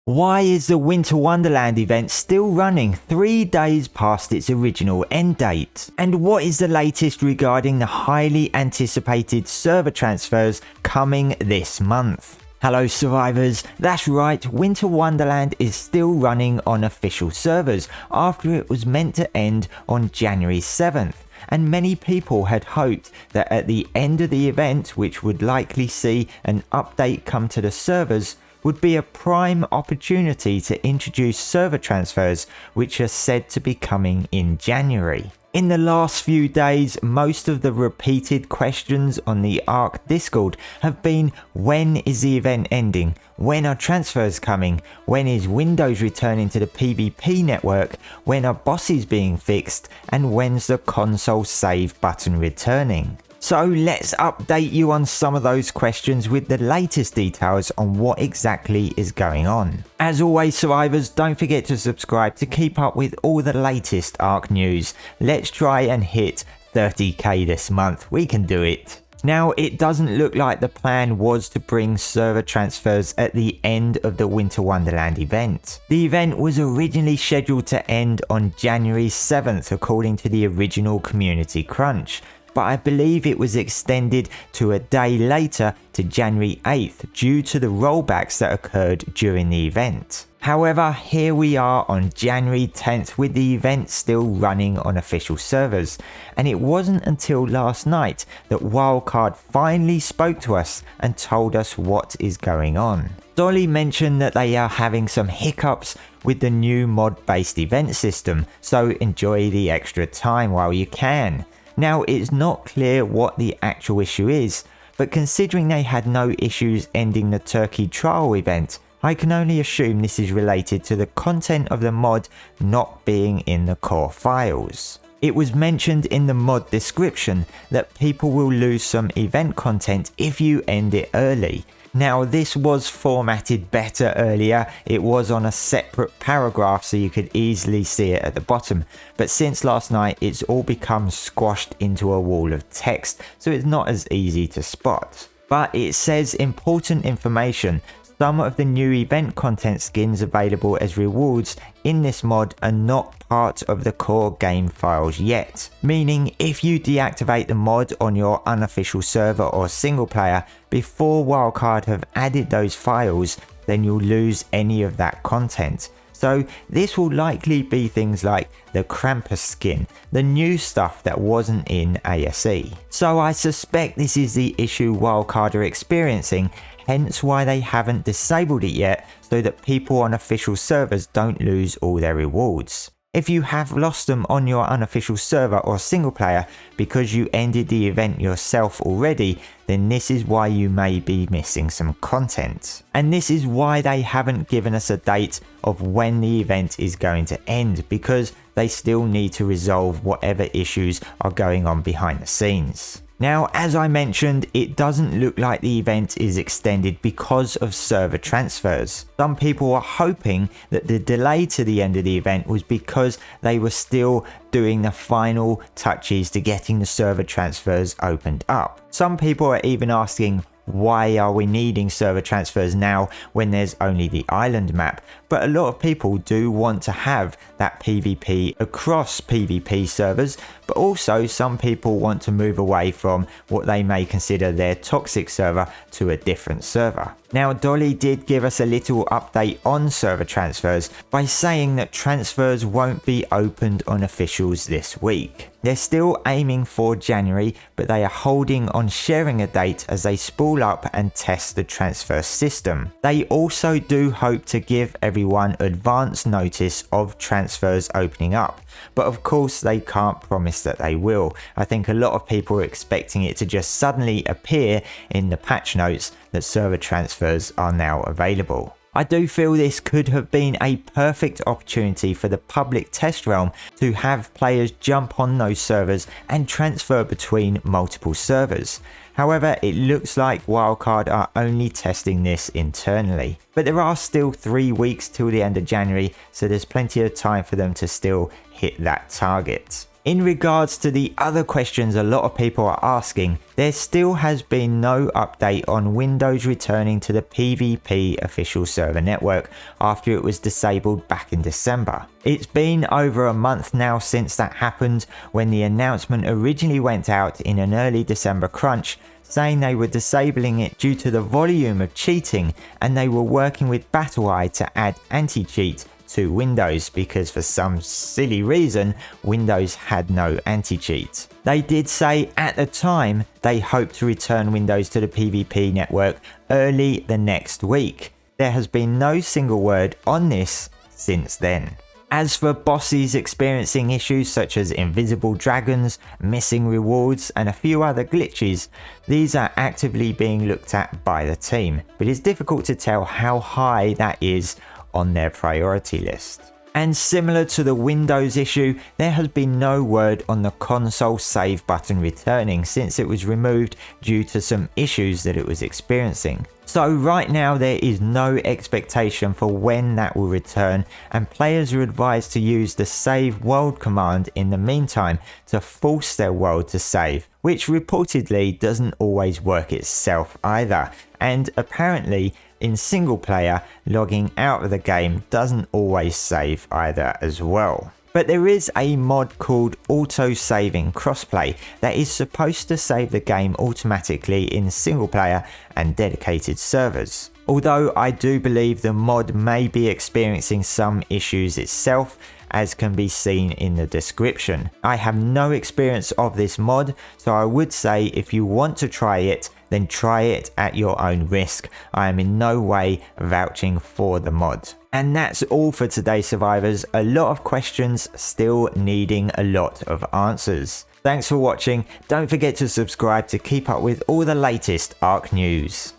Why is the Winter Wonderland event still running 3 days past its original end date? And what is the latest regarding the highly anticipated server transfers coming this month? Hello survivors, that's right, Winter Wonderland is still running on official servers after it was meant to end on January 7th. And many people had hoped that at the end of the event, which would likely see an update come to the servers, would be a prime opportunity to introduce server transfers, which are said to be coming in January. In the last few days, most of the repeated questions on the ARK Discord have been: when is the event ending? When are transfers coming? When is Windows returning to the PvP network? When are bosses being fixed? And when's the console save button returning? So let's update you on some of those questions with the latest details on what exactly is going on. As always survivors, don't forget to subscribe to keep up with all the latest ARK news. Let's try and hit 30k this month, we can do it. Now, it doesn't look like the plan was to bring server transfers at the end of the Winter Wonderland event. The event was originally scheduled to end on January 7th according to the original community crunch, but I believe it was extended to a day later to January 8th due to the rollbacks that occurred during the event. However, here we are on January 10th with the event still running on official servers, and it wasn't until last night that Wildcard finally spoke to us and told us what is going on. Dolly mentioned that they are having some hiccups with the new mod-based event system, so enjoy the extra time while you can. Now, it's not clear what the actual issue is, but considering they had no issues ending the Turkey trial event, I can only assume this is related to the content of the mod not being in the core files. It was mentioned in the mod description that people will lose some event content if you end it early. Now, this was formatted better earlier, it was on a separate paragraph so you could easily see it at the bottom, but since last night it's all become squashed into a wall of text, so it's not as easy to spot. But it says important information. Some of the new event content skins available as rewards in this mod are not part of the core game files yet. Meaning, if you deactivate the mod on your unofficial server or single player before Wildcard have added those files, then you'll lose any of that content. So this will likely be things like the Krampus skin, the new stuff that wasn't in ASE. So I suspect this is the issue Wildcard are experiencing, hence why they haven't disabled it yet so that people on official servers don't lose all their rewards. If you have lost them on your unofficial server or single player because you ended the event yourself already, then this is why you may be missing some content. And this is why they haven't given us a date of when the event is going to end, because they still need to resolve whatever issues are going on behind the scenes. Now, as I mentioned, it doesn't look like the event is extended because of server transfers. Some people are hoping that the delay to the end of the event was because they were still doing the final touches to getting the server transfers opened up. Some people are even asking, why are we needing server transfers now when there's only the island map? But a lot of people do want to have that PvP across PvP servers, but also some people want to move away from what they may consider their toxic server to a different server. Now, Dolly did give us a little update on server transfers by saying that transfers won't be opened on officials this week. They're still aiming for January, but they are holding on sharing a date as they spool up and test the transfer system. They also do hope to give everyone advance notice of transfers opening up, but of course they can't promise that they will. I think a lot of people are expecting it to just suddenly appear in the patch notes that server transfers are now available. I do feel this could have been a perfect opportunity for the public test realm to have players jump on those servers and transfer between multiple servers. However, it looks like Wildcard are only testing this internally. But there are still 3 weeks till the end of January, so there's plenty of time for them to still hit that target. In regards to the other questions a lot of people are asking, there still has been no update on Windows returning to the PvP official server network after it was disabled back in December. It's been over a month now since that happened, when the announcement originally went out in an early December crunch saying they were disabling it due to the volume of cheating, and they were working with BattleEye to add anti-cheat to Windows because for some silly reason Windows had no anti-cheat. They did say at the time they hoped to return Windows to the PvP network early the next week. There has been no single word on this since then. As for bosses experiencing issues such as invisible dragons, missing rewards and a few other glitches, these are actively being looked at by the team, but it's difficult to tell how high that is on their priority list. And similar to the Windows issue, there has been no word on the console save button returning since it was removed due to some issues that it was experiencing. So right now there is no expectation for when that will return, and players are advised to use the save world command in the meantime to force their world to save, which reportedly doesn't always work itself either, and apparently in single player, logging out of the game doesn't always save either as well. But there is a mod called auto saving crossplay that is supposed to save the game automatically in single player and dedicated servers. Although I do believe the mod may be experiencing some issues itself, as can be seen in the description. I have no experience of this mod, so I would say if you want to try it, then try it at your own risk. I am in no way vouching for the mod. And that's all for today, survivors. A lot of questions still needing a lot of answers. Thanks for watching. Don't forget to subscribe to keep up with all the latest ARK news.